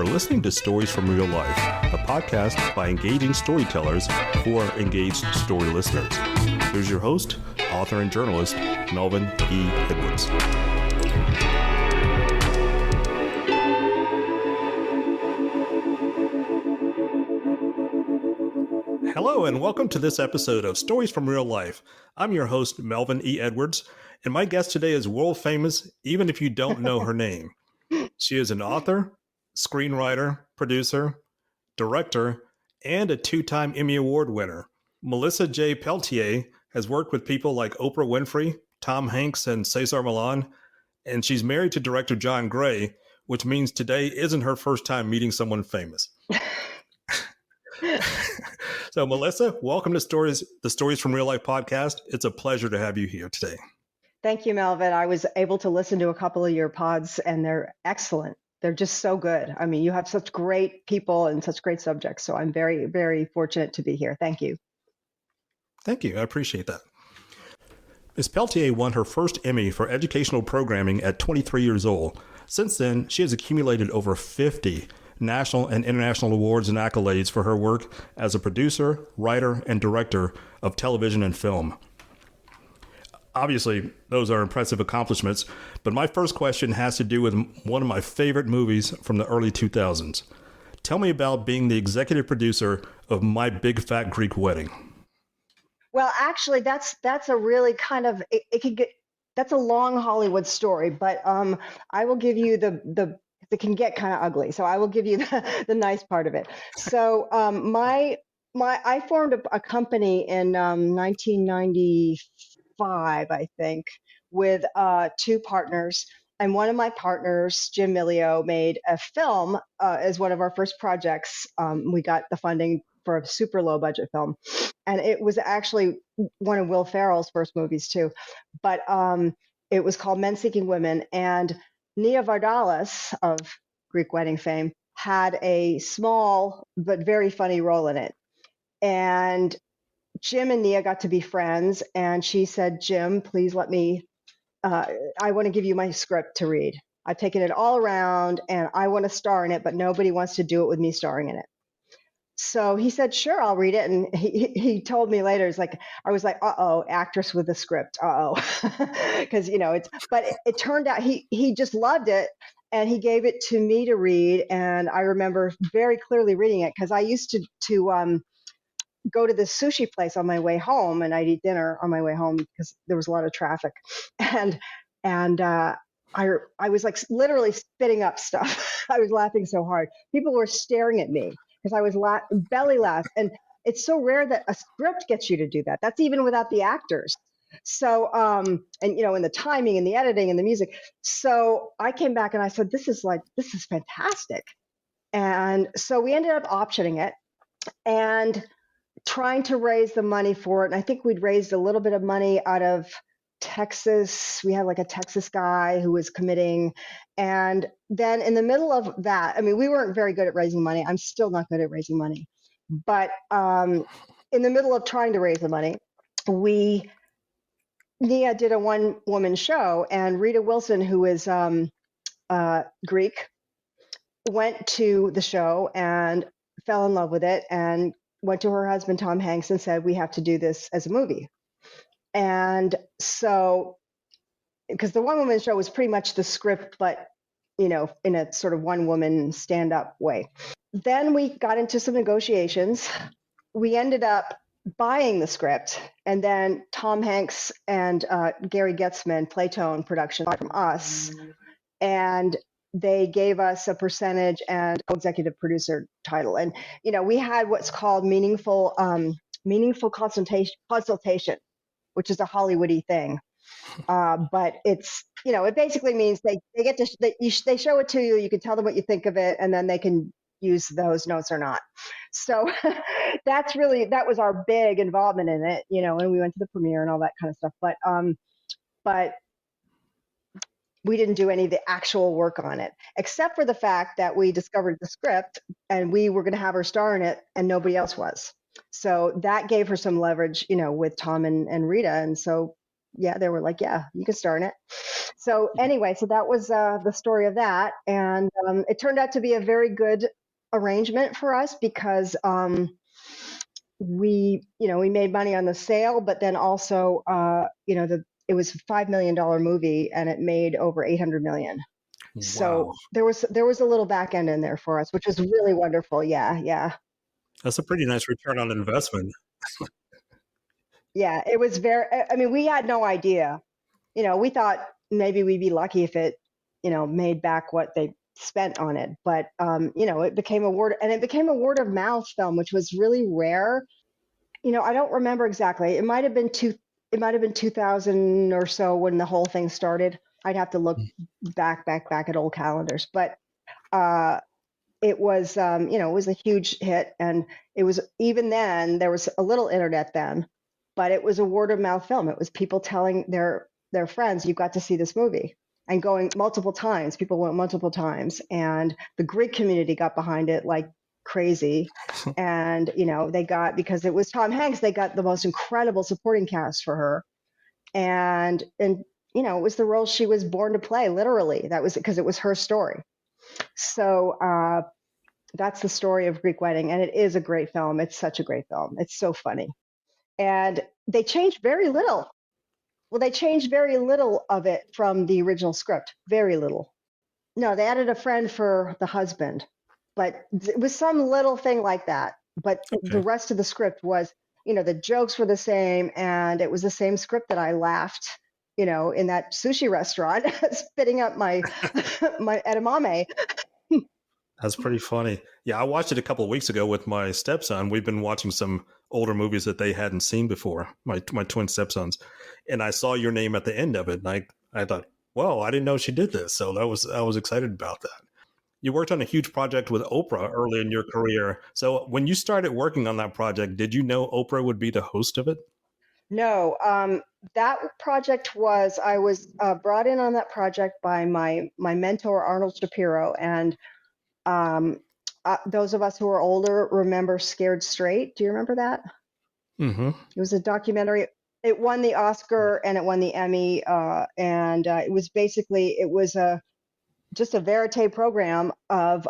are listening to Stories from Real Life, a podcast by engaging storytellers for engaged story listeners. Here's your host, author and journalist, Melvin E. Edwards. Hello, and welcome to this episode of Stories from Real Life. I'm your host, Melvin E. Edwards, and my guest today is world famous, even if you don't know her name. She is an author, screenwriter, producer, director, and a two-time Emmy Award winner. Melissa Jo Peltier has worked with people like Oprah Winfrey, Tom Hanks, and Cesar Millan, and she's married to director John Gray, which means today isn't her first time meeting someone famous. So, Melissa, welcome to the Stories from Real Life podcast. It's a pleasure to have you here today. Thank you, Melvin. I was able to listen to a couple of your pods, and they're excellent. They're just so good. I mean, you have such great people and such great subjects. So I'm very, very fortunate to be here. Thank you. Thank you. I appreciate that. Ms. Peltier won her first Emmy for educational programming at 23 years old. Since then, she has accumulated over 50 national and international awards and accolades for her work as a producer, writer, and director of television and film. Obviously, those are impressive accomplishments, but my first question has to do with one of my favorite movies from the early 2000s. Tell me about being the executive producer of My Big Fat Greek Wedding. Well, actually, that's a really kind of it could get that's a long Hollywood story, but I will give you it can get kind of ugly, so I will give you the nice part of it. So I formed a company in 1995, I think, with two partners. And one of my partners, Jim Milio, made a film as one of our first projects. We got the funding for a super low budget film. And it was actually one of Will Ferrell's first movies too. But it was called Men Seeking Women. And Nia Vardalos of Greek Wedding fame had a small but very funny role in it. And Jim and Nia got to be friends, and she said, Jim, please let me, I want to give you my script to read. I've taken it all around, and I want to star in it, but nobody wants to do it with me starring in it. So he said, sure, I'll read it. And he told me later, I was like, uh-oh, actress with a script, uh-oh. Because, but it turned out he just loved it, and he gave it to me to read. And I remember very clearly reading it, because I used to go to this sushi place on my way home, and I'd eat dinner on my way home because there was a lot of traffic. And I was like literally spitting up stuff. I was laughing so hard. People were staring at me because I was belly laugh. And it's so rare that a script gets you to do that. That's even without the actors. So, and the timing and the editing and the music. So I came back and I said, this is fantastic. And so we ended up optioning it and trying to raise the money for it. And I think we'd raised a little bit of money out of Texas. We had like a Texas guy who was committing. And then in the middle of that, I mean, we weren't very good at raising money. I'm still not good at raising money. But in the middle of trying to raise the money, Nia did a one-woman show, and Rita Wilson, who is Greek, went to the show and fell in love with it and went to her husband, Tom Hanks, and said, we have to do this as a movie. And so, because the one-woman show was pretty much the script, but, in a sort of one-woman stand-up way. Then we got into some negotiations. We ended up buying the script, and then Tom Hanks and Gary Getzman, Playtone Production, from us, and they gave us a percentage and executive producer title. And, we had what's called meaningful consultation, which is a Hollywoody thing. But it's, it basically means they show it to you, you can tell them what you think of it, and then they can use those notes or not. So that was our big involvement in it, and we went to the premiere and all that kind of stuff. But we didn't do any of the actual work on it, except for the fact that we discovered the script and we were going to have her star in it and nobody else was. So that gave her some leverage, with Tom and Rita. And so, yeah, they were like, yeah, you can star in it. So anyway, so that was the story of that, and it turned out to be a very good arrangement for us because we made money on the sale, but then also it was a $5 million movie and it made over 800 million. So Wow. there was a little back end in there for us, which was really wonderful. Yeah, yeah, That's a pretty nice return on investment. yeah. It was very. I mean, we had no idea. We thought maybe we'd be lucky if it, made back what they spent on it. But it became a word of mouth film, which was really rare. I don't remember exactly. It might have been 2000 or so when the whole thing started. I'd have to look back at old calendars, but uh, it was a huge hit, and it was even then there was a little internet then, but it was a word of mouth film. It was people telling their friends, "You've got to see this movie," and going multiple times. People went multiple times, and the Greek community got behind it like crazy. And they got, because it was Tom Hanks, they got the most incredible supporting cast for her, and it was the role she was born to play. Literally, that was because it was her story. So that's the story of Greek Wedding, and it is a great film. It's such a great film. It's so funny, and they changed very little. Well, they changed very little of it from the original script. Very little. No, they added a friend for the husband, but it was some little thing like that. But the Okay. rest of the script was, the jokes were the same, and it was the same script that I laughed, in that sushi restaurant, spitting up my my edamame. That's pretty funny. Yeah, I watched it a couple of weeks ago with my stepson. We've been watching some older movies that they hadn't seen before. My twin stepsons, and I saw your name at the end of it, and I thought, well, I didn't know she did this, so I was excited about that. You worked on a huge project with Oprah early in your career. So when you started working on that project, did you know Oprah would be the host of it? No, that project was I was brought in on that project by my mentor Arnold Shapiro, and um, those of us who are older remember Scared Straight. Do you remember that? Mm-hmm. It was a documentary. It won the Oscar and it won the Emmy, and it was just a verite program of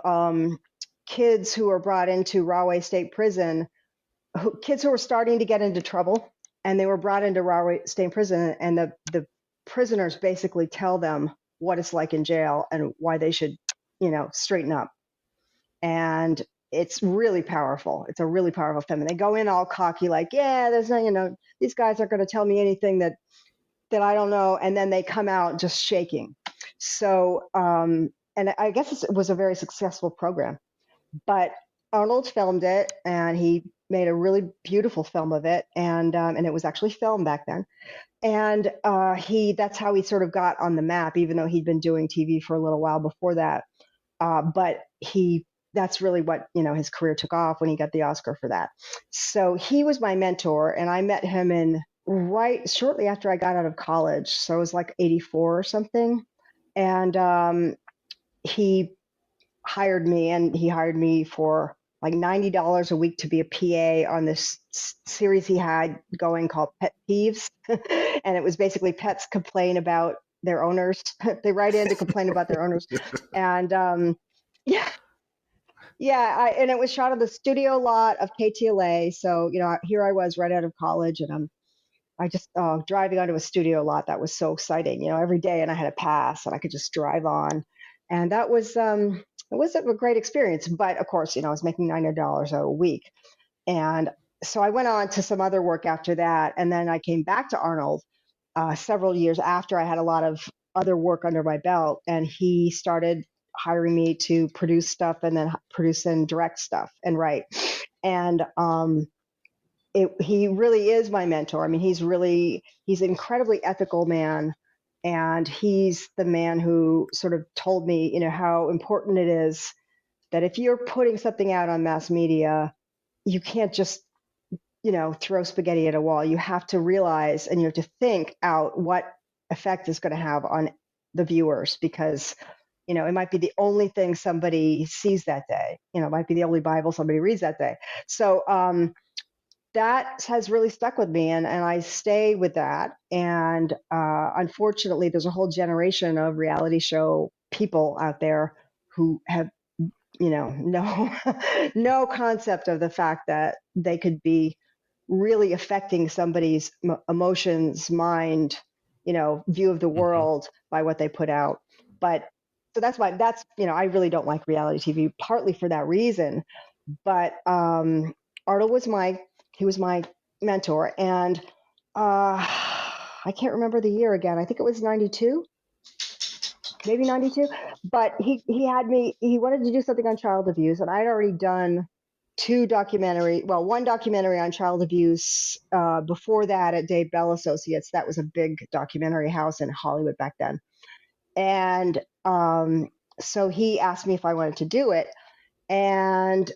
kids who were brought into Rahway State Prison, kids who were starting to get into trouble, and they were brought into Rahway State Prison, and the prisoners basically tell them what it's like in jail and why they should, straighten up. And it's really powerful. It's a really powerful film. And they go in all cocky, like, yeah, there's no, these guys aren't going to tell me anything that I don't know. And then they come out just shaking. So, and I guess it was a very successful program. But Arnold filmed it, and he made a really beautiful film of it, and it was actually filmed back then. And that's how he sort of got on the map, even though he'd been doing TV for a little while before that. But that's really what, his career took off when he got the Oscar for that. So he was my mentor, and I met him in right shortly after I got out of college. So it was like 84 or something. And he he hired me for like $90 a week to be a PA on this series he had going called Pet Peeves. And it was basically pets complain about their owners. They write in to complain about their owners. And yeah, yeah. And it was shot on the studio lot of KTLA. So, here I was right out of college, and I just driving onto a studio lot. That was so exciting, every day. And I had a pass and I could just drive on. And that was, it was a great experience. But of course, I was making $900 a week. And so I went on to some other work after that. And then I came back to Arnold several years after I had a lot of other work under my belt. And he started hiring me to produce stuff, and then produce and direct stuff and write. And he really is my mentor. I mean, he's an incredibly ethical man. And he's the man who sort of told me, how important it is that if you're putting something out on mass media, you can't just, throw spaghetti at a wall. You have to realize, and you have to think out what effect it's going to have on the viewers, because, it might be the only thing somebody sees that day. It might be the only Bible somebody reads that day. So, that has really stuck with me, and I stay with that. And unfortunately, there's a whole generation of reality show people out there who have, no no concept of the fact that they could be really affecting somebody's emotions, mind, view of the Hmm. world by what they put out. But so that's why I really don't like reality TV, partly for that reason. But Arnold he was my mentor, and I can't remember the year again. I think it was 92, maybe 92. But he had me. He wanted to do something on child abuse, and I'd already done one documentary on child abuse before that at Dave Bell Associates. That was a big documentary house in Hollywood back then. And so he asked me if I wanted to do it. And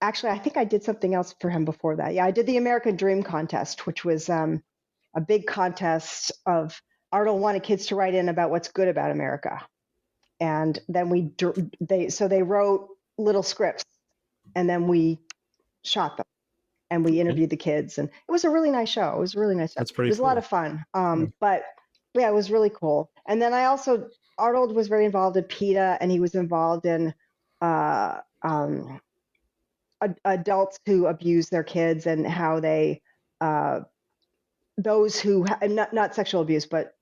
actually, I think I did something else for him before that. Yeah, I did the American Dream Contest, which was a big contest of Arnold wanted kids to write in about what's good about America. And then they wrote little scripts, and then we shot them, and we Okay. interviewed the kids, and it was a really nice show. It was a really nice show. That's It pretty was a lot cool. of fun. Yeah. But yeah, it was really cool. And then Arnold was very involved in PETA, and he was involved in uh, um, adults who abuse their kids, and how they uh, those who not sexual abuse, but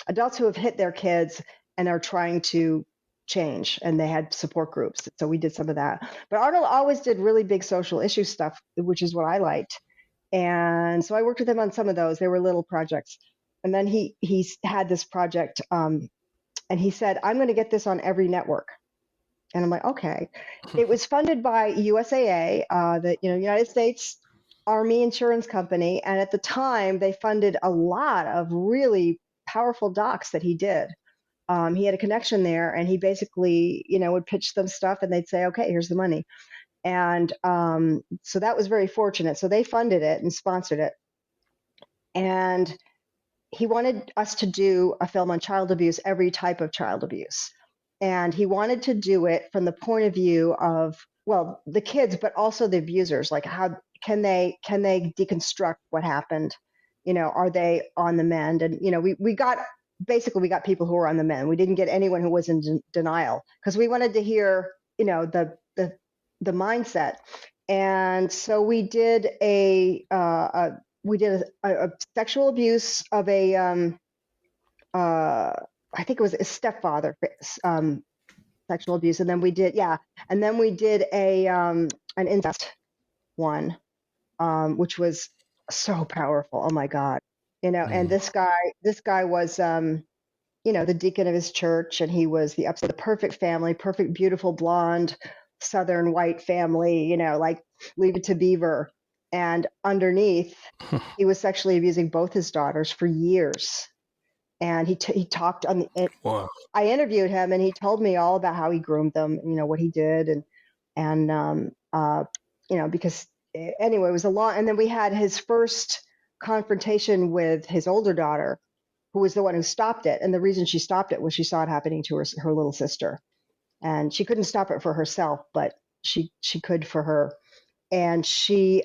adults who have hit their kids and are trying to change, and they had support groups. So we did some of that. But Arnold always did really big social issue stuff, which is what I liked. And so I worked with him on some of those. They were little projects. And then he had this project, and he said, "I'm going to get this on every network." And I'm like, okay. It was funded by USAA, the United States Army Insurance Company, and at the time they funded a lot of really powerful docs that he did. He had a connection there, and he basically, would pitch them stuff, and they'd say, "Okay, here's the money." And so that was very fortunate. So they funded it and sponsored it, and he wanted us to do a film on child abuse, every type of child abuse. And he wanted to do it from the point of view of, well, the kids, but also the abusers. Like, how can they deconstruct what happened? Are they on the mend? And we got people who were on the mend. We didn't get anyone who was in denial, because we wanted to hear the mindset. And so we did a sexual abuse of I think it was a stepfather, sexual abuse. And then we did an incest one, which was so powerful. Oh my God. And Mm. this guy was, the deacon of his church, and he was the perfect family, perfect, beautiful, blonde, Southern white family, like Leave It to Beaver. And underneath, he was sexually abusing both his daughters for years. And he talked Wow. I interviewed him, and he told me all about how he groomed them, what he did. And because anyway, it was a long, and then we had his first confrontation with his older daughter, who was the one who stopped it. And the reason she stopped it was she saw it happening to her little sister, and she couldn't stop it for herself, but she could for her. And she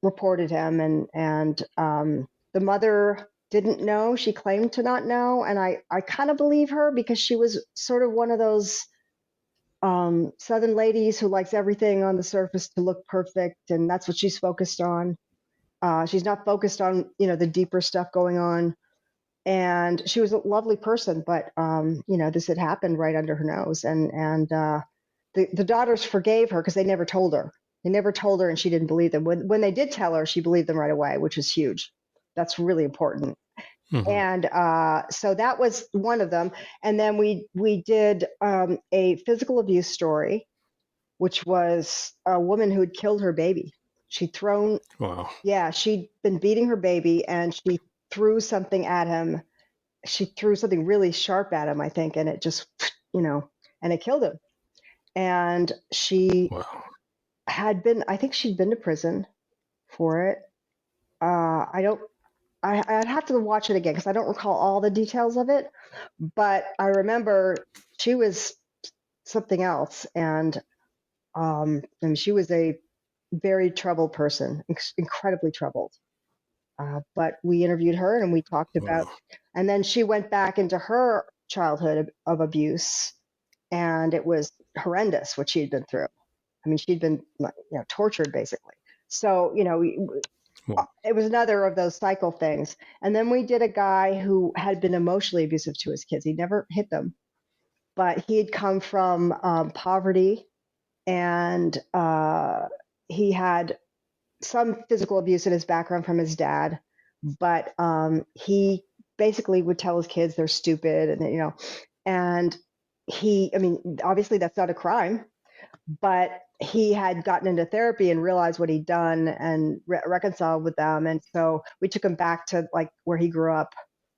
reported him, and the mother didn't know. She claimed to not know, and I kind of believe her, because she was sort of one of those Southern ladies who likes everything on the surface to look perfect, and that's what she's focused on. She's not focused on the deeper stuff going on. And she was a lovely person, but this had happened right under her nose, and the daughters forgave her because they never told her. They never told her, and she didn't believe them. When they did tell her, she believed them right away, which is huge. That's really important. Hmm. And so that was one of them. And then we did a physical abuse story, which was a woman who had killed her baby. Wow. She'd been beating her baby, and she threw something at him. She threw something really sharp at him, I think, and it just, and it killed him. And Wow. I think she'd been to prison for it. I don't, I'd have to watch it again, because I don't recall all the details of it, but I remember she was something else. And I mean, she was a very troubled person, incredibly troubled. But we interviewed her and we talked about, Wow. and then she went back into her childhood of abuse, and it was horrendous what she had been through. I mean, she'd been tortured basically. So, Wow. it was another of those cycle things. And then we did a guy who had been emotionally abusive to his kids. He never hit them, but he had come from poverty, and he had some physical abuse in his background from his dad. But he basically would tell his kids they're stupid, and I mean, obviously that's not a crime, but he had gotten into therapy and realized what he'd done and reconciled with them. And so we took him back to like where he grew up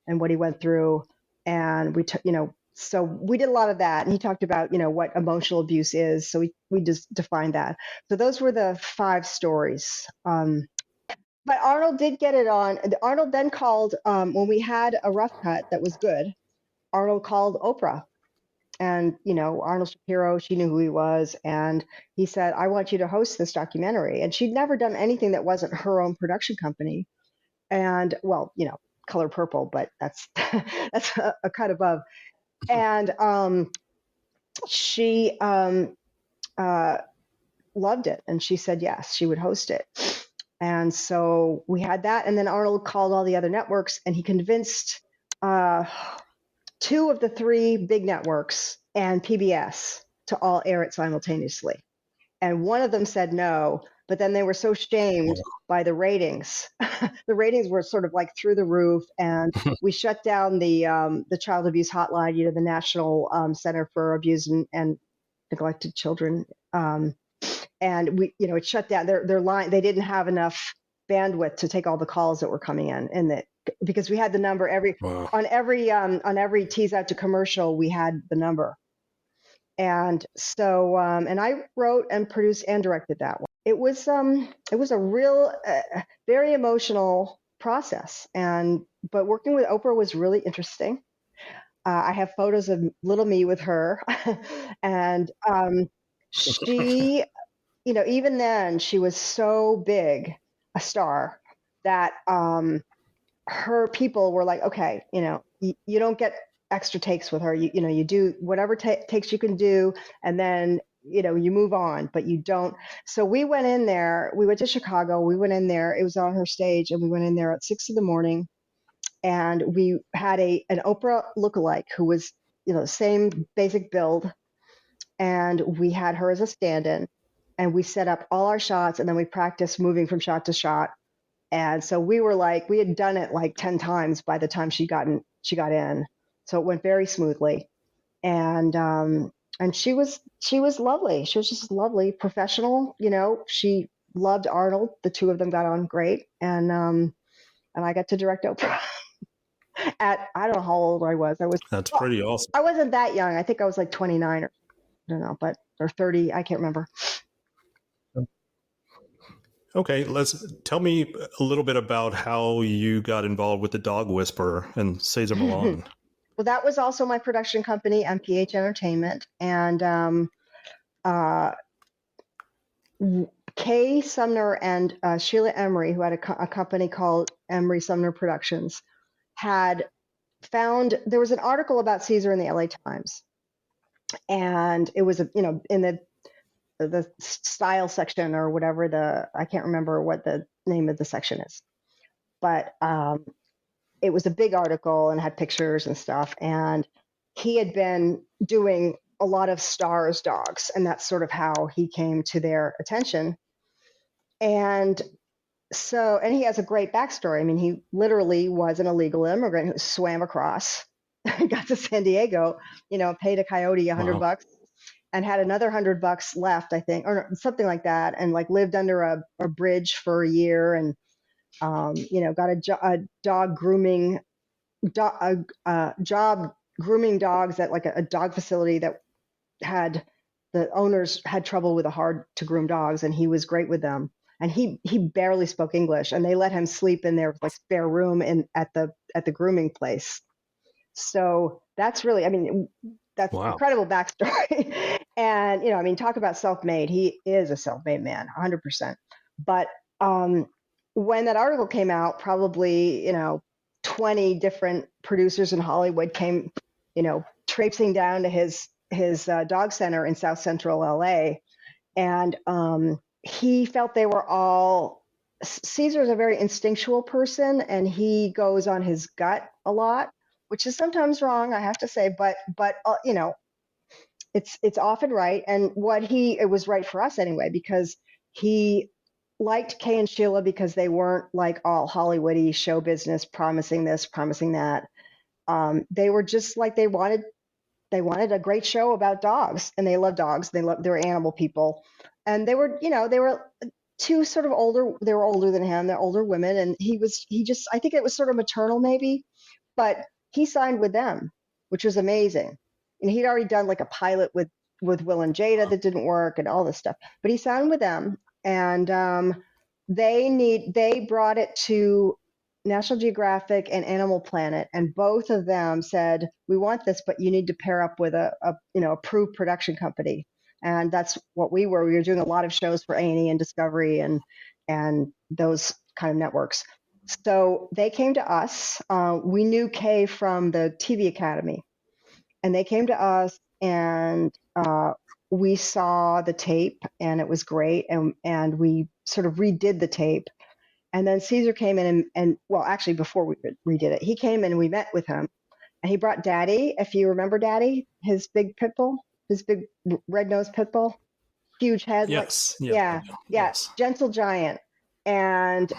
and what he went through. And we took, so we did a lot of that. And he talked about, what emotional abuse is. So we just defined that. So those were the 5 stories. But Arnold did get it on. Arnold then called, when we had a rough cut that was good, Arnold called Oprah. And, Arnold Shapiro, she knew who he was. And he said, I want you to host this documentary. And she'd never done anything that wasn't her own production company. And, well, Color Purple, but that's that's a cut above. And she loved it. And she said, yes, she would host it. And so we had that. And then Arnold called all the other networks, and he convinced 2 of the 3 big networks and PBS to all air it simultaneously. And one of them said no, but then they were so shamed by the ratings. The ratings were sort of like through the roof, and we shut down the child abuse hotline, the National Center for Abuse and Neglected Children. And we, it shut down their line. They didn't have enough bandwidth to take all the calls that were coming in, and because we had the number on every tease out to commercial, we had the number. And so, and I wrote and produced and directed that one. It was a real, very emotional process. But working with Oprah was really interesting. I have photos of little me with her, and she, even then she was so big a star that her people were like, okay, you don't get extra takes with her. You do whatever takes you can do, and then you move on, but you don't. So we went in there. We went to Chicago. We went in there. It was on her stage, and we went in there at 6 a.m. And we had an Oprah lookalike who was the same basic build, and we had her as a stand-in, and we set up all our shots, and then we practiced moving from shot to shot. And so we had done it like 10 times by the time she got in. So it went very smoothly. And she was lovely. She was just lovely, professional. She loved Arnold. The 2 of them got on great. And I got to direct Oprah at, I don't know how old I was. That's pretty awesome. I wasn't that young. I think I was like 29 or I don't know, or 30. I can't remember. Okay, tell me a little bit about how you got involved with the Dog Whisperer and Cesar Millan. Well, that was also my production company, MPH Entertainment, and Kay Sumner and Sheila Emery, who had a company called Emery Sumner Productions, had found there was an article about Cesar in the LA Times, and it was in the style section or whatever I can't remember what the name of the section is, but it was a big article and had pictures and stuff. And he had been doing a lot of stars dogs, and that's sort of how he came to their attention. And so, and he has a great backstory. I mean, he literally was an illegal immigrant who swam across, got to San Diego, paid a coyote $100 and had another $100 left, I think, or something like that. And like lived under a bridge for a year, and got a dog grooming job grooming dogs at like a dog facility that had the owners had trouble with the hard to groom dogs, and he was great with them. And he barely spoke English, and they let him sleep in their like spare room at the grooming place. So that's really, I mean, that's incredible backstory. And talk about self-made. He is a self-made man, 100%. But when that article came out, probably 20 different producers in Hollywood came, traipsing down to his dog center in South Central LA, and he felt they were all. Caesar's a very instinctual person, and he goes on his gut a lot, which is sometimes wrong, I have to say, but it's often right. And it was right for us anyway, because he liked Kay and Sheila because they weren't like all Hollywoody show business, promising this, promising that. They were just like they wanted a great show about dogs, and they love dogs. They were animal people, and they were two sort of older. They were older than him. They're older women, and he just, I think it was sort of maternal maybe, but he signed with them, which was amazing. And he'd already done like a pilot with Will and Jada that didn't work and all this stuff, but he signed with them, and they brought it to National Geographic and Animal Planet, and both of them said, "We want this, but you need to pair up with a approved production company." And that's what we were. We were doing a lot of shows for A&E and Discovery and those kind of networks. So they came to us. We knew Kay from the TV Academy, and they came to us, and we saw the tape, and it was great, and we sort of redid the tape. And then Caesar came in, and well, actually, before we redid it, he came in and we met with him. And he brought Daddy, if you remember Daddy, his big pit bull, his big red-nosed pit bull, huge head. Yes. Yeah, Yes. gentle giant. And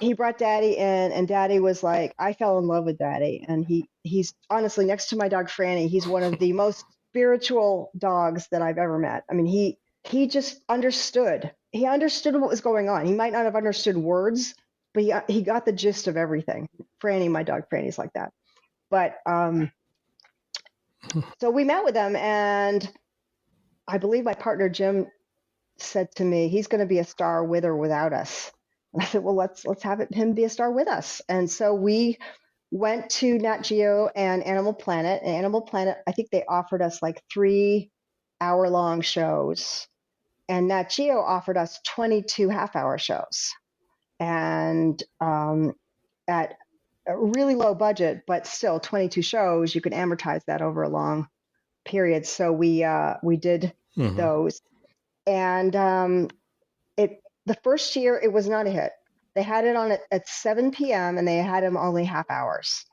he brought Daddy in, and Daddy was like, I fell in love with Daddy. And he's honestly, next to my dog Franny, he's one of the most spiritual dogs that I've ever met. I mean, he just understood. He understood what was going on. He might not have understood words, but he got the gist of everything. Franny, my dog Franny's like that. But so we met with him, and I believe my partner Jim said to me, he's going to be a star with or without us. And I said, well, let's have him be a star with us. And so we went to Nat Geo and Animal Planet. And Animal Planet, I think they offered us like 3-hour-long shows. And Nat Geo offered us 22 half-hour shows. And at a really low budget, but still 22 shows, you could amortize that over a long period. So we did those. And the first year, it was not a hit. They had it on at 7 p.m. and they had them only half hours.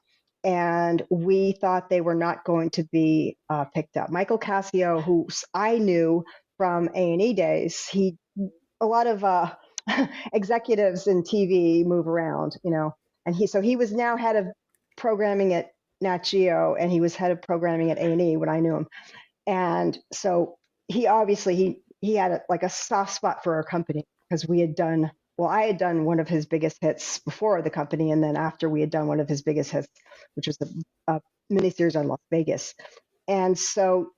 And we thought they were not going to be picked up. Michael Cassio, who I knew from A&E days, a lot of executives in TV move around, and he was now head of programming at Nat Geo, and he was head of programming at A&E when I knew him. And so he obviously he had like a soft spot for our company, because I had done one of his biggest hits before the company, and then after we had done one of his biggest hits, which was a miniseries on Las Vegas. And so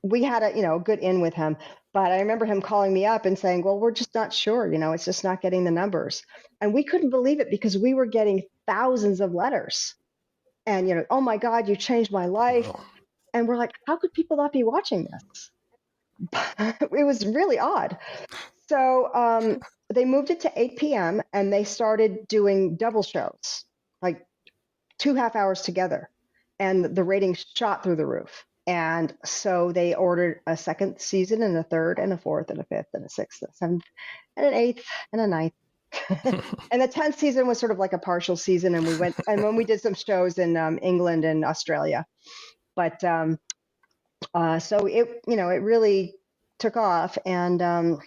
we had a good in with him. But I remember him calling me up and saying, well, we're just not sure, it's just not getting the numbers. And we couldn't believe it, because we were getting thousands of letters. And, oh my God, you changed my life. Wow. And we're like, how could people not be watching this? It was really odd. So they moved it to 8 p.m. and they started doing double shows, like 2 half hours together. And the ratings shot through the roof. And so they ordered a second season, and a third, and a fourth, and a fifth, and a sixth, and a seventh, and an eighth, and a ninth. And the 10th season was sort of like a partial season. And when we did some shows in England and Australia. But so it really took off, and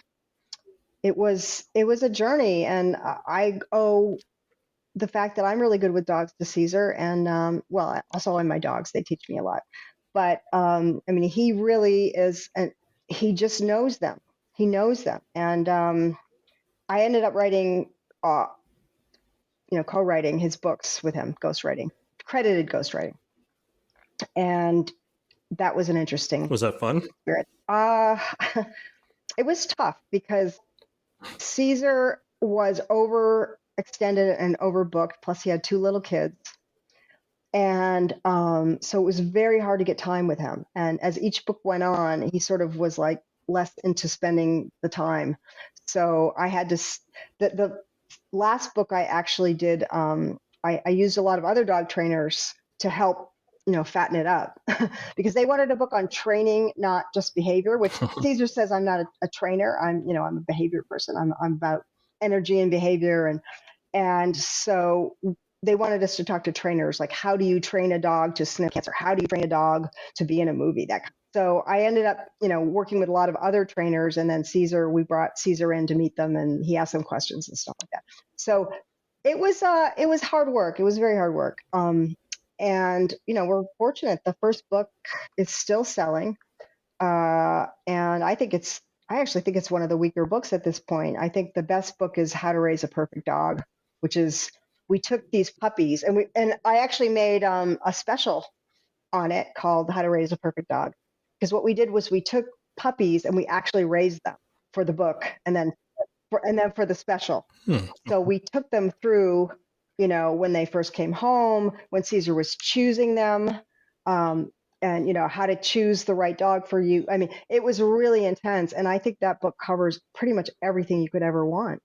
it was a journey. And I owe the fact that I'm really good with dogs to Caesar, and well, also on my dogs, they teach me a lot. But I mean, he really is, and he just knows them. He knows them, and I ended up writing, co-writing his books with him, credited ghostwriting, and that was an interesting. Was that fun? Experience. It was tough, because Caesar was overextended and overbooked. Plus, he had 2 little kids. And so it was very hard to get time with him. And as each book went on, he sort of was like less into spending the time. So I had to, the last book I actually did, I used a lot of other dog trainers to help, fatten it up because they wanted a book on training, not just behavior, which Caesar says I'm not a trainer. I'm a behavior person. I'm about energy and behavior. And so they wanted us to talk to trainers, like how do you train a dog to sniff cancer? How do you train a dog to be in a movie? So I ended up, working with a lot of other trainers, and then we brought Caesar in to meet them, and he asked them questions and stuff like that. So it was hard work. It was very hard work. And we're fortunate. The first book is still selling, and I actually think it's one of the weaker books at this point. I think the best book is How to Raise a Perfect Dog, which is we took these puppies and I actually made a special on it called How to Raise a Perfect Dog. Because what we did was we took puppies and we actually raised them for the book and then for the special. So we took them through, when they first came home, when Caesar was choosing them, and how to choose the right dog for you. I mean, it was really intense, and I think that book covers pretty much everything you could ever want.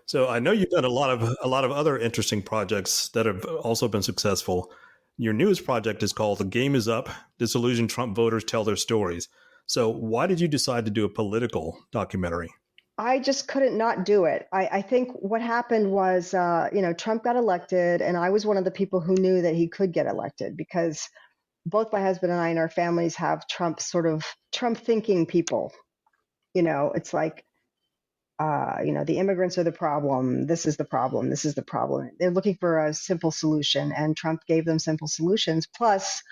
So I know you've done a lot of other interesting projects that have also been successful. Your newest project is called "The Game Is Up: Disillusioned Trump Voters Tell Their Stories." So why did you decide to do a political documentary? I just couldn't not do it. I think what happened was, Trump got elected, and I was one of the people who knew that he could get elected because both my husband and I and our families have Trump thinking people. It's like, the immigrants are the problem. This is the problem. This is the problem. They're looking for a simple solution, and Trump gave them simple solutions. Plus,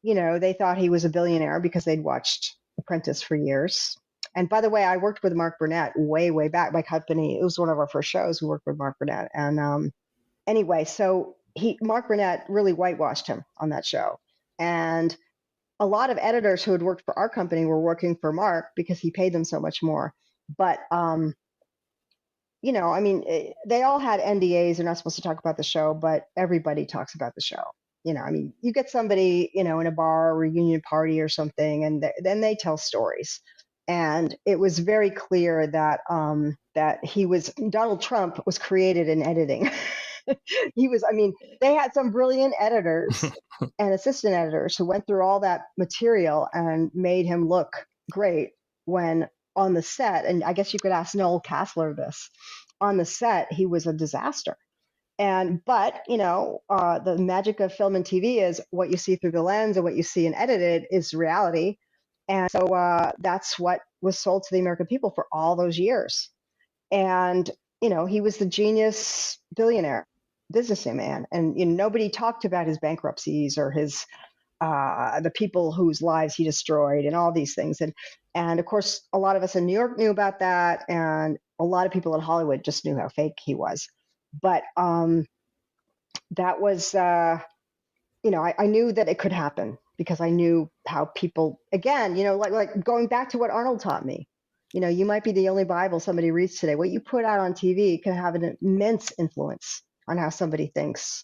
they thought he was a billionaire because they'd watched Apprentice for years. And by the way, I worked with Mark Burnett way, way back. My company, it was one of our first shows. We worked with Mark Burnett. And anyway, so Mark Burnett really whitewashed him on that show. And a lot of editors who had worked for our company were working for Mark because he paid them so much more. But they all had NDAs. They're not supposed to talk about the show, but everybody talks about the show. You get somebody, in a bar or reunion party or something, and then they tell stories. And it was very clear that Donald Trump was created in editing. They had some brilliant editors and assistant editors who went through all that material and made him look great when on the set. And I guess you could ask Noel Castler this. On the set, he was a disaster. But the magic of film and TV is what you see through the lens, and what you see and edited is reality. And so that's what was sold to the American people for all those years. And, he was the genius billionaire businessman. And nobody talked about his bankruptcies or his the people whose lives he destroyed and all these things. And of course, a lot of us in New York knew about that. And a lot of people in Hollywood just knew how fake he was. But that was, I knew that it could happen because I knew how people, again, like going back to what Arnold taught me, you might be the only Bible somebody reads today. What you put out on TV can have an immense influence on how somebody thinks.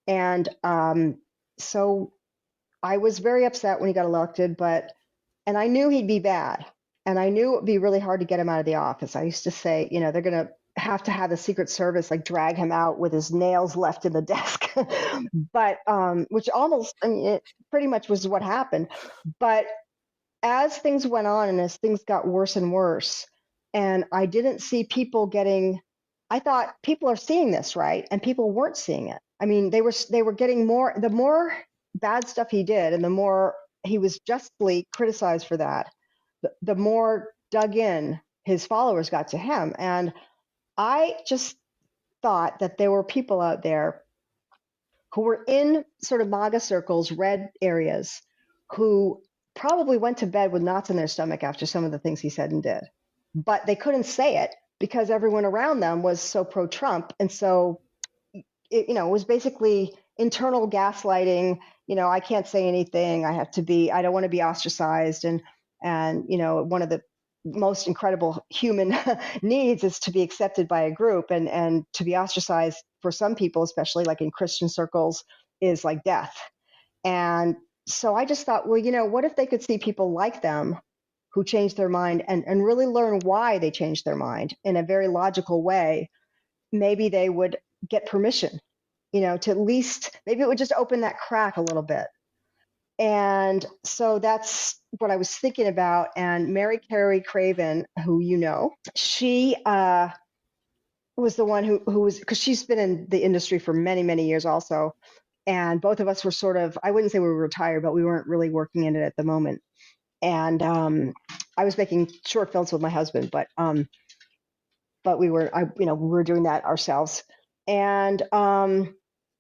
And so I was very upset when he got elected, and I knew he'd be bad. And I knew it would be really hard to get him out of the office. I used to say, they're going to have to have the Secret Service like drag him out with his nails left in the desk. But which almost, it pretty much was what happened. But as things went on and as things got worse and worse, and I didn't see people I thought people are seeing this, right? And people weren't seeing it. They were getting more, the more bad stuff he did, and the more he was justly criticized for that, the more dug in his followers got to him. And I just thought that there were people out there who were in sort of MAGA circles, red areas, who probably went to bed with knots in their stomach after some of the things he said and did. But they couldn't say it because everyone around them was so pro-Trump. And so, it was basically internal gaslighting. I can't say anything. I don't want to be ostracized. And one of the most incredible human needs is to be accepted by a group, and to be ostracized for some people, especially like in Christian circles, is like death. And so I just thought, well, what if they could see people like them who changed their mind and really learn why they changed their mind in a very logical way, maybe they would get permission, to at least, maybe it would just open that crack a little bit. And so that's what I was thinking about. And Mary Carey Craven, who she was the one who was, because she's been in the industry for many, many years also. And both of us were sort of, I wouldn't say we were retired, but we weren't really working in it at the moment. And I was making short films with my husband, but we were doing that ourselves. And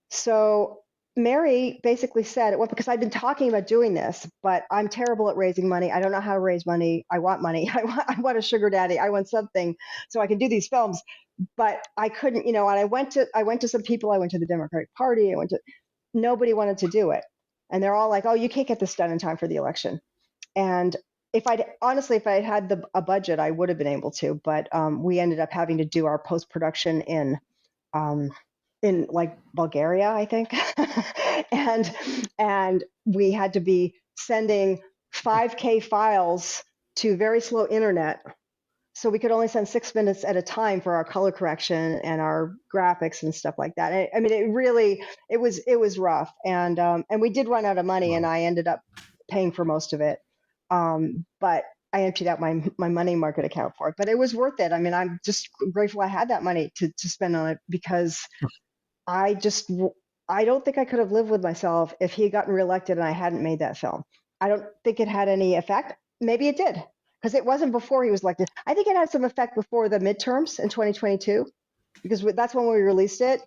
so Mary basically said, well, because I'd been talking about doing this, but I'm terrible at raising money. I don't know how to raise money. I want money. I want a sugar daddy. I want something so I can do these films. But I couldn't, and I went to some people. I went to the Democratic Party. Nobody wanted to do it. And they're all like, oh, you can't get this done in time for the election. And if I had a budget, I would have been able to. But we ended up having to do our post-production in like Bulgaria, I think. and we had to be sending 5K files to very slow internet. So we could only send 6 minutes at a time for our color correction and our graphics and stuff like that. I mean, it was rough. And we did run out of money, and I ended up paying for most of it. But I emptied out my money market account for it, but it was worth it. I mean, I'm just grateful I had that money to spend on it, because I don't think I could have lived with myself if he had gotten reelected and I hadn't made that film. I don't think it had any effect. Maybe it did, because it wasn't before he was elected. I think it had some effect before the midterms in 2022, because that's when we released it.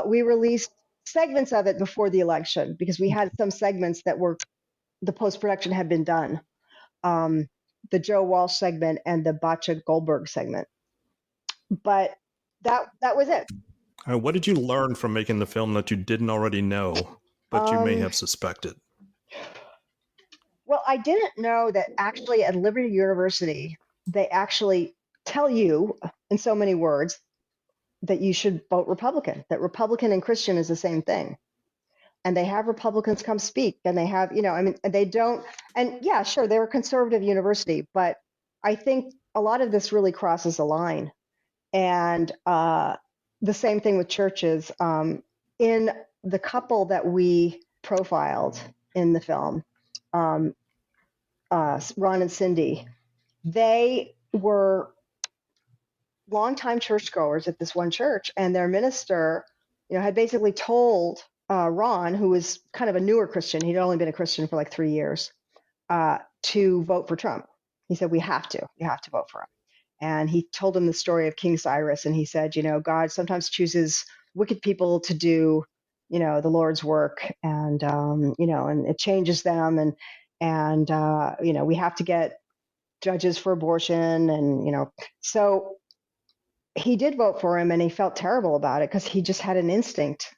We released segments of it before the election, because we had some segments that were, the post-production had been done. The Joe Walsh segment and the Batya Goldberg segment. But that was it. What did you learn from making the film that you didn't already know, but you may have suspected? Well, I didn't know that actually at Liberty University, they actually tell you in so many words that you should vote Republican, that Republican and Christian is the same thing. And they have Republicans come speak, and they have, they don't, and yeah, sure, they're a conservative university, but I think a lot of this really crosses a line. And the same thing with churches. In the couple that we profiled in the film, Ron and Cindy, they were longtime churchgoers at this one church, and their minister, had basically told Ron, who was kind of a newer Christian, he'd only been a Christian for like 3 years, to vote for Trump. He said, you have to vote for him. And he told him the story of King Cyrus, and he said, God sometimes chooses wicked people to do, the Lord's work, and and it changes them, and we have to get judges for abortion, and so he did vote for him, and he felt terrible about it because he just had an instinct.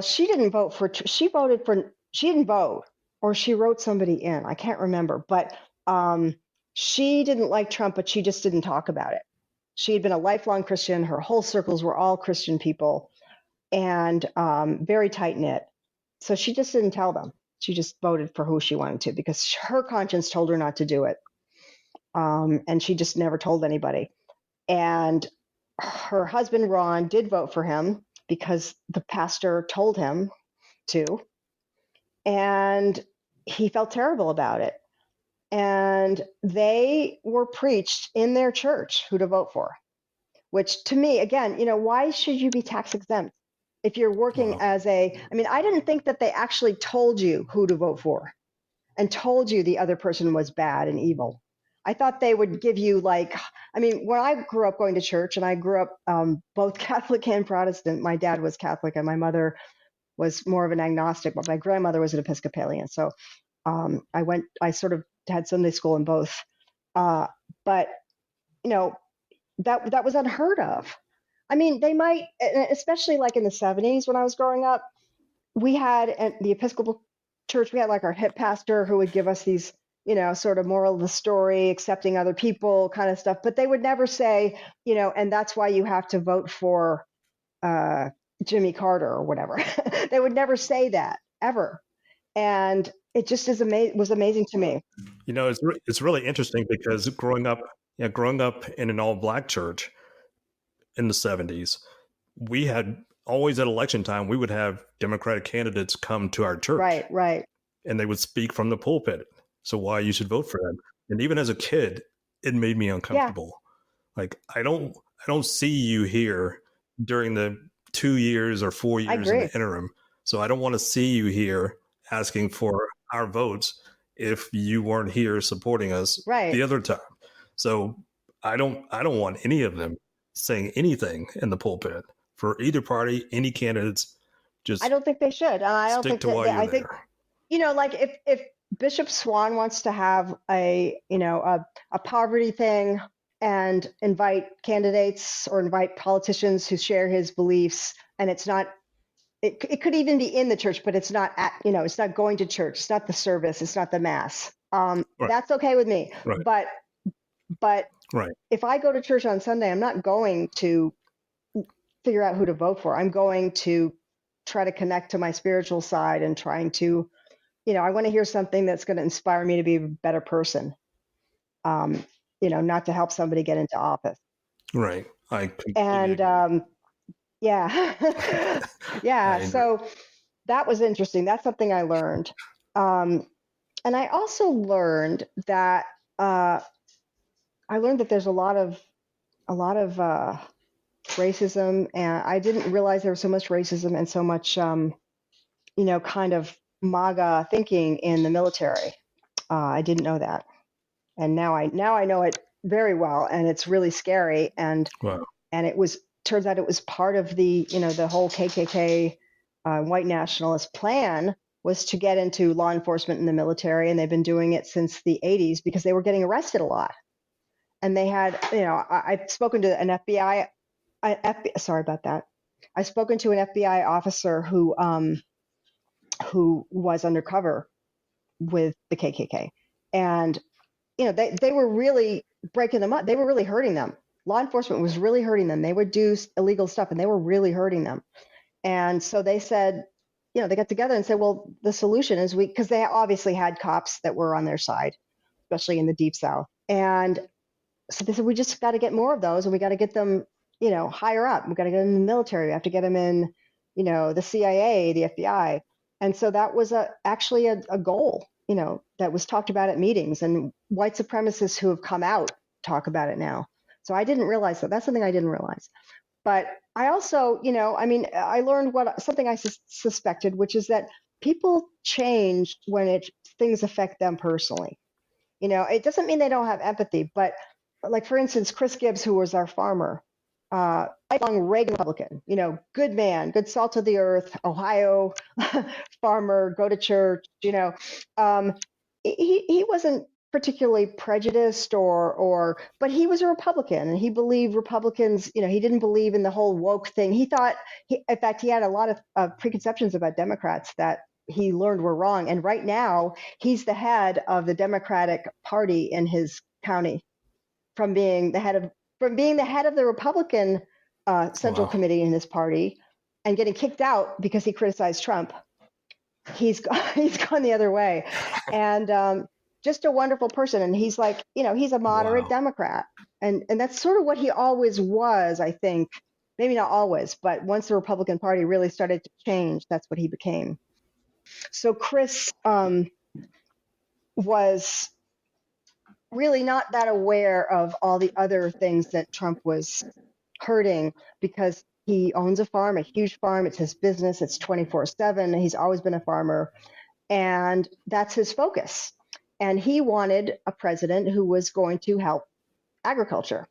She didn't vote for, she didn't vote, or she wrote somebody in, I can't remember, but she didn't like Trump, but she just didn't talk about it. She had been a lifelong Christian. Her whole circles were all Christian people, and very tight knit. So she just didn't tell them. She just voted for who she wanted to, because her conscience told her not to do it. And she just never told anybody. And her husband, Ron, did vote for him because the pastor told him to. And he felt terrible about it. And they were preached in their church who to vote for, which to me, again, why should you be tax exempt if you're working as I didn't think that they actually told you who to vote for and told you the other person was bad and evil. I thought they would give you when I grew up going to church, and I grew up both Catholic and Protestant. My dad was Catholic and my mother was more of an agnostic, but my grandmother was an Episcopalian. So I sort of had Sunday school in both. But, that was unheard of. I mean, they might, especially like in the 70s when I was growing up, we had at the Episcopal Church, we had like our hip pastor who would give us these, sort of moral of the story, accepting other people kind of stuff. But they would never say, and that's why you have to vote for Jimmy Carter or whatever. They would never say that ever. And it just was amazing to me. It's really interesting because growing up in an all black church in the 70s, we had always at election time we would have Democratic candidates come to our church Right, right. and they would speak from the pulpit. So why you should vote for them. And even as a kid, it made me Yeah, uncomfortable. Like I don't see you here during the 2 years or four I years in the agree. interim. So I don't want to see you here asking for our votes if you weren't here supporting us Right. the other time. So I don't want any of them saying anything in the pulpit for either party, any candidates. I Just don't think they should. I don't stick think to why you're I think, there. like if Bishop Swan wants to have a poverty thing and invite candidates or invite politicians who share his beliefs, and it's not, it could even be in the church, but it's not it's not going to church. It's not the service. It's not the mass. Right, That's okay with me. right, But right, if I go to church on Sunday, I'm not going to figure out who to vote for. I'm going to try to connect to my spiritual side and trying to, I want to hear something that's going to inspire me to be a better person. Um, not to help somebody get into office. right. I completely And agree. yeah, I yeah. agree. So that was interesting. That's something I learned. Um, and I also learned that uh, there's a lot of racism, and I didn't realize there was so much racism and so much, kind of MAGA thinking in the military. I didn't know that, and now I know it very well, and it's really scary. Wow. And it was turns out it was part of the whole KKK white nationalist plan was to get into law enforcement in the military, and they've been doing it since the 80s because they were getting arrested a lot. And they had, I've spoken to an sorry about that. I've spoken to an FBI officer who was undercover with the KKK, and they were really breaking them up. They were really hurting them. Law enforcement was really hurting them. They would do illegal stuff, and they were really hurting them. And so they said, they got together and said, well, the solution is because they obviously had cops that were on their side, especially in the Deep South. And so they said, we just got to get more of those, and we got to get them, higher up. We got to get them in the military. We have to get them in, the CIA, the FBI. And so that was actually a goal, that was talked about at meetings, and white supremacists who have come out talk about it now. So I didn't realize that. That's something I didn't realize. But I also, I learned something I suspected, which is that people change when things affect them personally. It doesn't mean they don't have empathy, but like for instance, Chris Gibbs, who was our farmer, lifelong Reagan Republican, good man, good salt of the earth, Ohio farmer, go to church, um, he wasn't particularly prejudiced but he was a Republican, and he believed Republicans, he didn't believe in the whole woke thing. He thought, in fact, he had a lot of preconceptions about Democrats that he learned were wrong. And right now, he's the head of the Democratic Party in his county from being the head of the Republican Central Wow. Committee in his party and getting kicked out because he criticized Trump. He's he's gone the other way, and just a wonderful person. And he's like, he's a moderate Wow. Democrat, and that's sort of what he always was, I think. Maybe not always, but once the Republican Party really started to change, that's what he became. So Chris was really not that aware of all the other things that Trump was hurting, because he owns a farm, a huge farm. It's his business. It's 24/7. He's always been a farmer, and that's his focus. And he wanted a president who was going to help agriculture.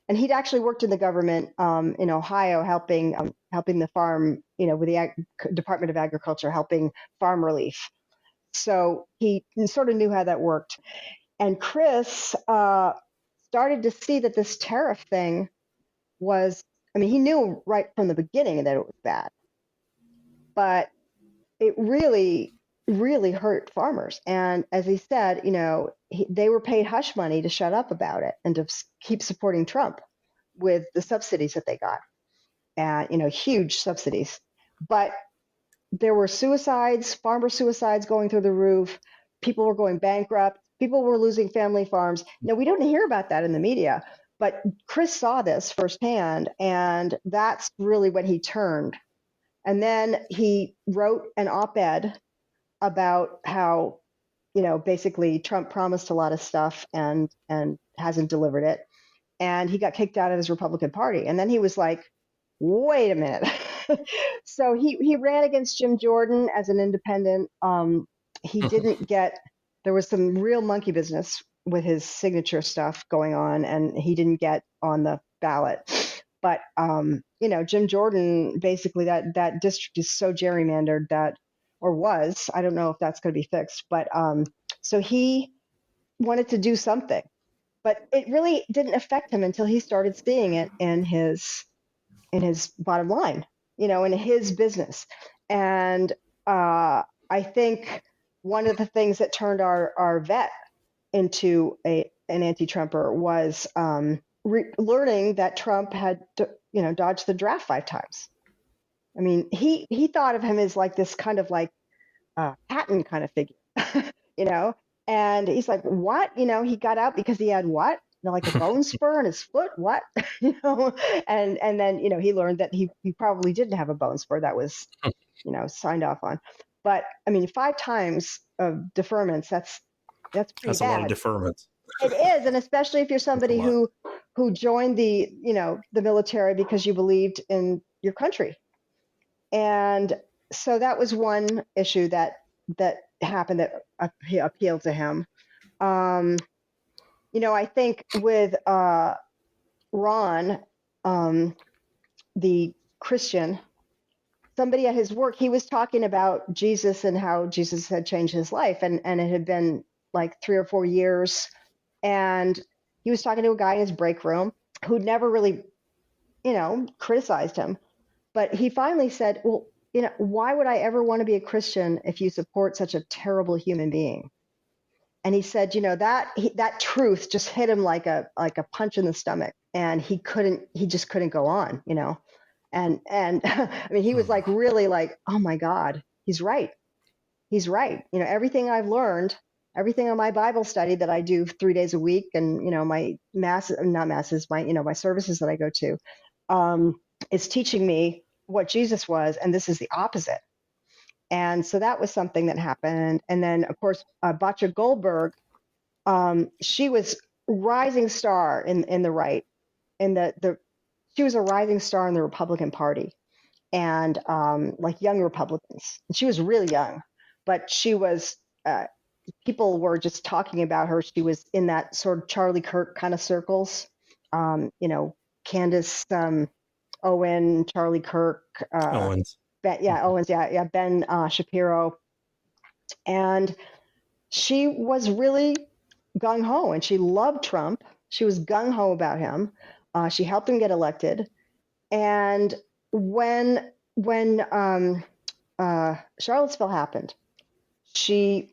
And he'd actually worked in the government in Ohio, helping the farm, with the Department of Agriculture, helping farm relief. So he sort of knew how that worked. And Chris started to see that this tariff thing was, he knew right from the beginning that it was bad, but it really, really hurt farmers. And as he said, they were paid hush money to shut up about it and to keep supporting Trump with the subsidies that they got, and, huge subsidies. But there were suicides, farmer suicides going through the roof. People were going bankrupt. People were losing family farms. Now, we don't hear about that in the media, but Chris saw this firsthand, and that's really when he turned. And then he wrote an op-ed about how, basically Trump promised a lot of stuff and hasn't delivered it. And he got kicked out of his Republican Party. And then he was like, wait a minute. So he ran against Jim Jordan as an independent. He didn't get, there was some real monkey business with his signature stuff going on, and he didn't get on the ballot. But, Jim Jordan, basically that district is so gerrymandered that, or was, I don't know if that's going to be fixed, but so he wanted to do something, but it really didn't affect him until he started seeing it in his bottom line, in his business. And I think one of the things that turned our vet into an anti-Trumper was learning that Trump had, dodged the draft 5 times. I mean, he thought of him as like this kind of like Patton kind of figure, and he's like, what? He got out because he had what? Like a bone spur in his foot? What? And then, he learned that he probably didn't have a bone spur that was, signed off on. But I mean, 5 times of deferments, that's pretty That's bad. a lot of deferments. It is, and especially if you're somebody who joined the military because you believed in your country. And so that was one issue that happened that appealed to him. I think with Ron, the Christian, somebody at his work, he was talking about Jesus and how Jesus had changed his life, and it had been like 3 or 4 years. And he was talking to a guy in his break room who'd never really, criticized him. But he finally said, well, why would I ever want to be a Christian if you support such a terrible human being? And he said, that truth just hit him like a punch in the stomach, and he just couldn't go on, and I mean, he was like, really like, oh my God, he's right. Everything I've learned, everything on my Bible study that I do 3 days a week, and my my services that I go to, is teaching me what Jesus was, and this is the opposite. And so that was something that happened. And then, of course, Batya Goldberg, she was rising star in the right, she was a rising star in the Republican Party, and like young Republicans. And she was really young, but she was. People were just talking about her. She was in that sort of Charlie Kirk kind of circles, Candace Owen, Charlie Kirk, Owens. Owens, Ben Shapiro. And she was really gung-ho, and she loved Trump. She was gung-ho about him. She helped him get elected. And when Charlottesville happened, she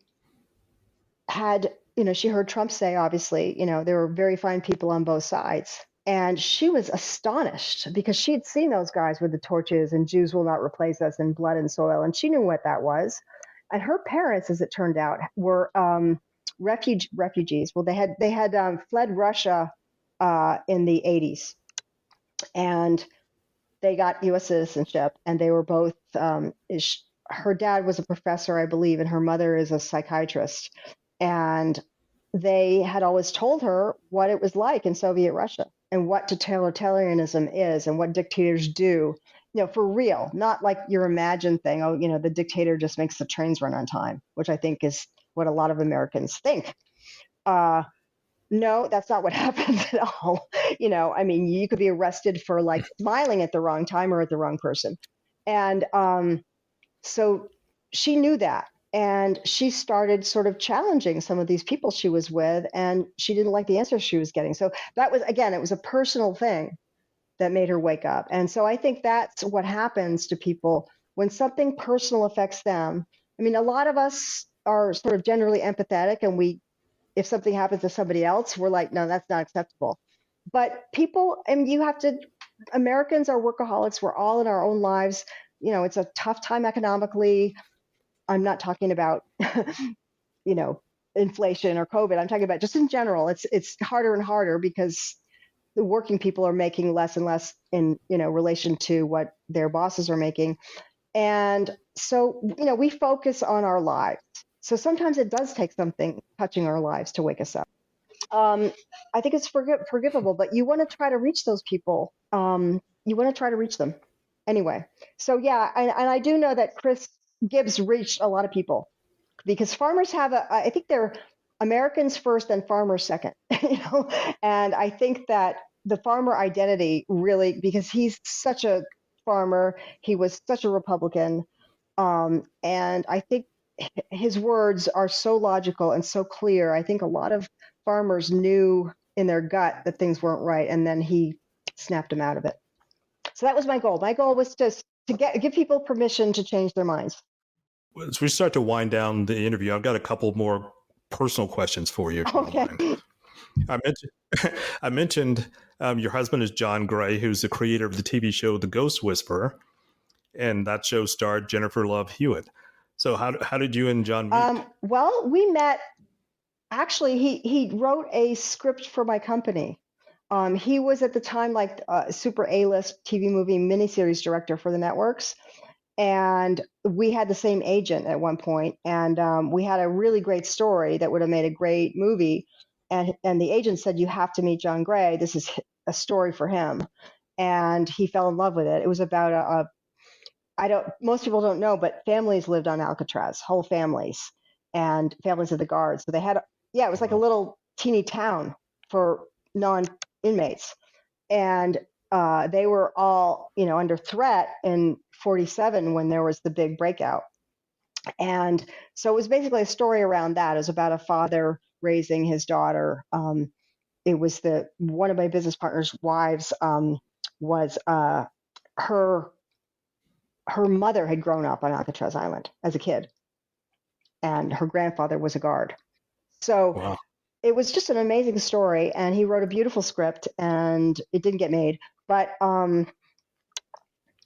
had, she heard Trump say, obviously, there were very fine people on both sides. And she was astonished because she had seen those guys with the torches and Jews will not replace us in blood and soil. And she knew what that was. And her parents, as it turned out, were refugees. Well, they had fled Russia in the 80s. And they got U.S. citizenship. And they were both, her dad was a professor, I believe, and her mother is a psychiatrist. And they had always told her what it was like in Soviet Russia and what totalitarianism is and what dictators do, for real, not like your imagined thing. Oh, the dictator just makes the trains run on time, which I think is what a lot of Americans think. No, that's not what happens at all. I mean, you could be arrested for like smiling at the wrong time or at the wrong person. And so she knew that. And she started sort of challenging some of these people she was with, and she didn't like the answers she was getting. So that was, again, it was a personal thing that made her wake up. And so I think that's what happens to people when something personal affects them. I mean, a lot of us are sort of generally empathetic, and if something happens to somebody else, we're like, no, that's not acceptable. But people, and Americans are workaholics. We're all in our own lives. It's a tough time economically. I'm not talking about, inflation or COVID. I'm talking about just in general. It's harder and harder because the working people are making less and less in relation to what their bosses are making. And so, we focus on our lives. So sometimes it does take something touching our lives to wake us up. I think it's forgivable, but you want to try to reach those people. You want to try to reach them anyway. So yeah, and I do know that Chris Gibbs reached a lot of people because farmers have I think they're Americans first and farmers second, and I think that the farmer identity really, because he's such a farmer, he was such a Republican, and I think his words are so logical and so clear. I think a lot of farmers knew in their gut that things weren't right, and then he snapped them out of it. So that was my goal. My goal was to give people permission to change their minds. As we start to wind down the interview, I've got a couple more personal questions for you, if you Okay. don't mind. I mentioned your husband is John Gray, who's the creator of the TV show The Ghost Whisperer, and that show starred Jennifer Love Hewitt. So how did you and John meet? Well, we met. Actually, he wrote a script for my company. He was at the time like a super A-list TV movie miniseries director for the networks, and we had the same agent at one point, and we had a really great story that would have made a great movie. And the agent said, "You have to meet John Gray. This is a story for him," and he fell in love with it. It was about most people don't know, but families lived on Alcatraz, whole families, and families of the guards. So they had, it was like a little teeny town for non-inmates. And they were all, under threat in 47 when there was the big breakout. And so it was basically a story around that. It was about a father raising his daughter. It was one of my business partner's wives was her mother had grown up on Alcatraz Island as a kid, and her grandfather was a guard. So Wow. It was just an amazing story, and he wrote a beautiful script, and it didn't get made. But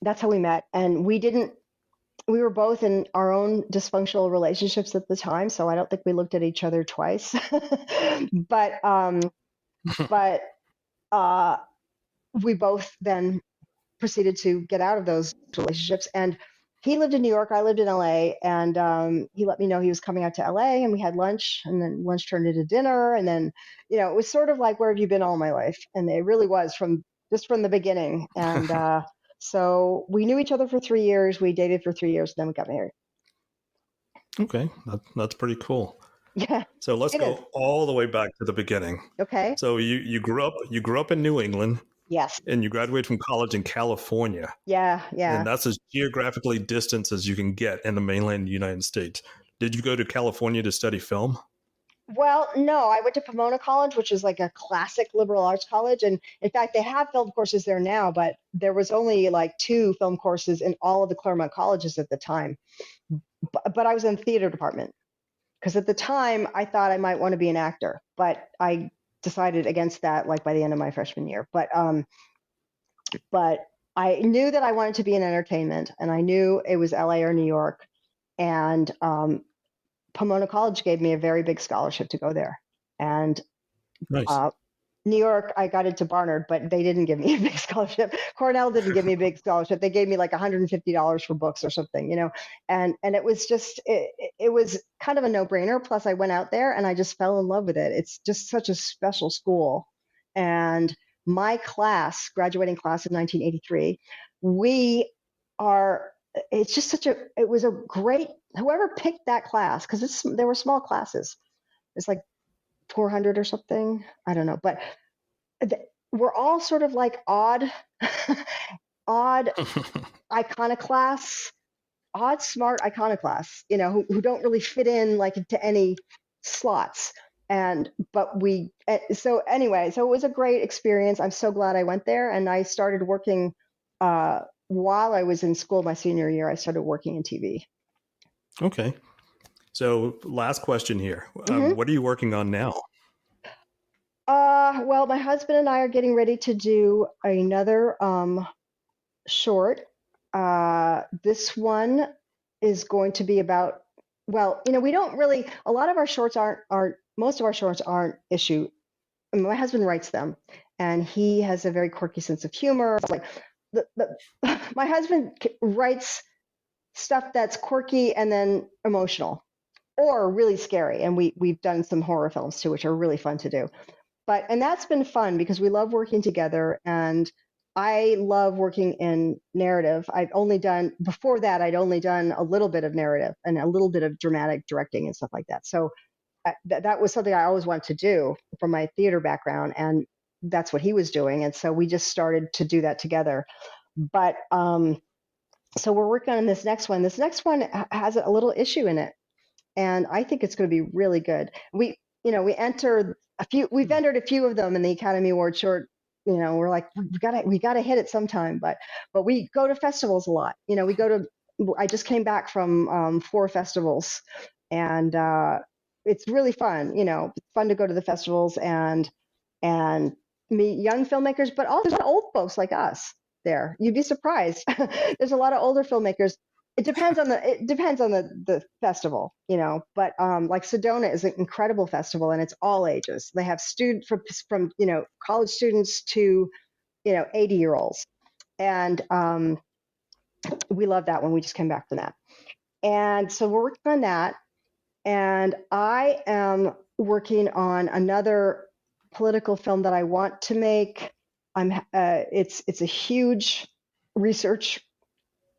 that's how we met, and we were both in our own dysfunctional relationships at the time, so I don't think we looked at each other twice. but we both then proceeded to get out of those relationships. And he lived in New York, I lived in LA, and he let me know he was coming out to LA, and we had lunch, and then lunch turned into dinner, and then it was sort of like, where have you been all my life? And it really was from the beginning. And so we knew each other for 3 years, we dated for 3 years, and then we got married. Okay, that's pretty cool. Yeah. So let's go all the way back to the beginning. Okay. So you grew up in New England. Yes. And you graduated from college in California. Yeah. And that's as geographically distant as you can get in the mainland United States. Did you go to California to study film? Well, no, I went to Pomona College, which is like a classic liberal arts college. And in fact, they have film courses there now, but there was only like 2 film courses in all of the Claremont colleges at the time. But I was in the theater department because at the time I thought I might want to be an actor, but I decided against that like by the end of my freshman year. But I knew that I wanted to be in entertainment, and I knew it was LA or New York. And Pomona College gave me a very big scholarship to go there. And nice. New York, I got into Barnard, but they didn't give me a big scholarship. Cornell didn't give me a big scholarship. They gave me like $150 for books or something, and it was just, it was kind of a no-brainer. Plus I went out there and I just fell in love with it. It's just such a special school. And my class, graduating class of 1983, it's just it was a great, whoever picked that class, because there were small classes. It's like 400 or something. I don't know. But we're all sort of like odd iconoclasts, odd, smart iconoclasts, who don't really fit in like into any slots. So it was a great experience. I'm so glad I went there. And I started working while I was in school my senior year. I started working in TV. Okay. So last question here. What are you working on now? Well, my husband and I are getting ready to do another short. This one is going to be about well, we don't really, a lot of our shorts aren't most of our shorts aren't issue. I mean, my husband writes them, and he has a very quirky sense of humor. It's like my husband writes stuff that's quirky and then emotional or really scary. And we've done some horror films too, which are really fun to do. And that's been fun because we love working together, and I love working in narrative. Before that, I'd only done a little bit of narrative and a little bit of dramatic directing and stuff like that. So that was something I always wanted to do from my theater background, and that's what he was doing. And so we just started to do that together. But so we're working on this next one. This next one has a little issue in it, and I think it's going to be really good. We've entered a few of them in the Academy Award short. We're like, we gotta hit it sometime, but we go to festivals a lot. I just came back from 4 festivals, and it's really fun. It's fun to go to the festivals and meet young filmmakers, but also old folks like us there. You'd be surprised. There's a lot of older filmmakers. It depends on the festival, but like Sedona is an incredible festival, and it's all ages. They have from college students to 80-year-olds, and we love that one. We just came back from that, and so we're working on that. And I am working on another political film that I want to make. It's a huge research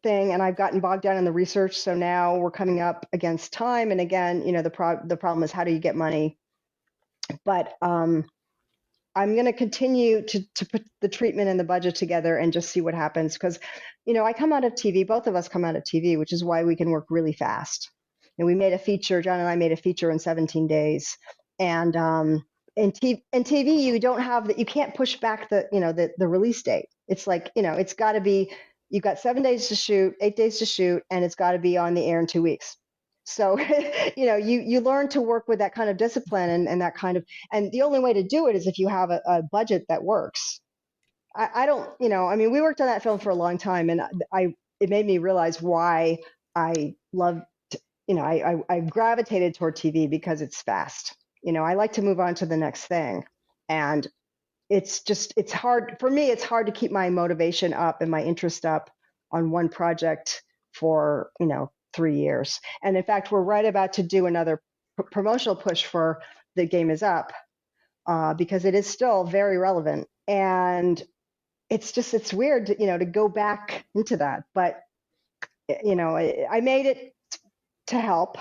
thing, and I've gotten bogged down in the research. So now we're coming up against time, and again, the problem is, how do you get money? But I'm going to continue to put the treatment and the budget together and just see what happens, because I come out of TV. Both of us come out of TV, which is why we can work really fast. We made a feature. John and I made a feature in 17 days, and in TV, you don't have that. You can't push back the release date. It's like it's got to be. You've got 7 days to shoot, 8 days to shoot, and it's got to be on the air in 2 weeks. So, you learn to work with that kind of discipline and that kind of, and the only way to do it is if you have a budget that works. I don't, we worked on that film for a long time, and it made me realize why I loved, I gravitated toward TV, because it's fast. I like to move on to the next thing. And it's hard for me. It's hard to keep my motivation up and my interest up on one project for 3 years. And in fact, we're right about to do another promotional push for The Game Is Up, because it is still very relevant. And it's weird to go back into that. But I made it to help,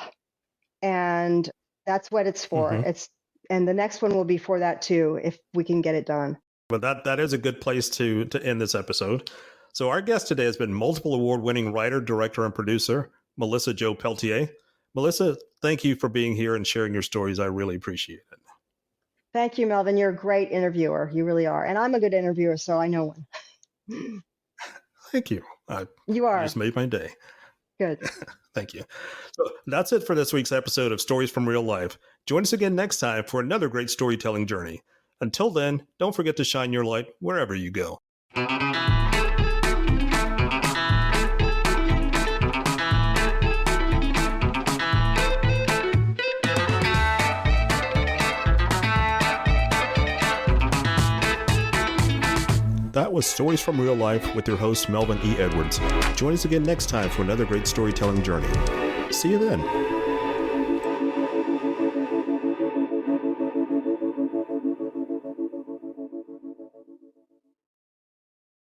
and that's what it's for. Mm-hmm. And the next one will be for that too, if we can get it done. But that is a good place to end this episode. So our guest today has been multiple award-winning writer, director, and producer, Melissa Jo Peltier. Melissa, thank you for being here and sharing your stories. I really appreciate it. Thank you, Melvin. You're a great interviewer. You really are. And I'm a good interviewer, so I know one. Thank you. You are. You just made my day. Good. Thank you. So that's it for this week's episode of Stories from Real Life. Join us again next time for another great storytelling journey. Until then, don't forget to shine your light wherever you go. That was Stories from Real Life with your host, Melvin E. Edwards. Join us again next time for another great storytelling journey. See you then.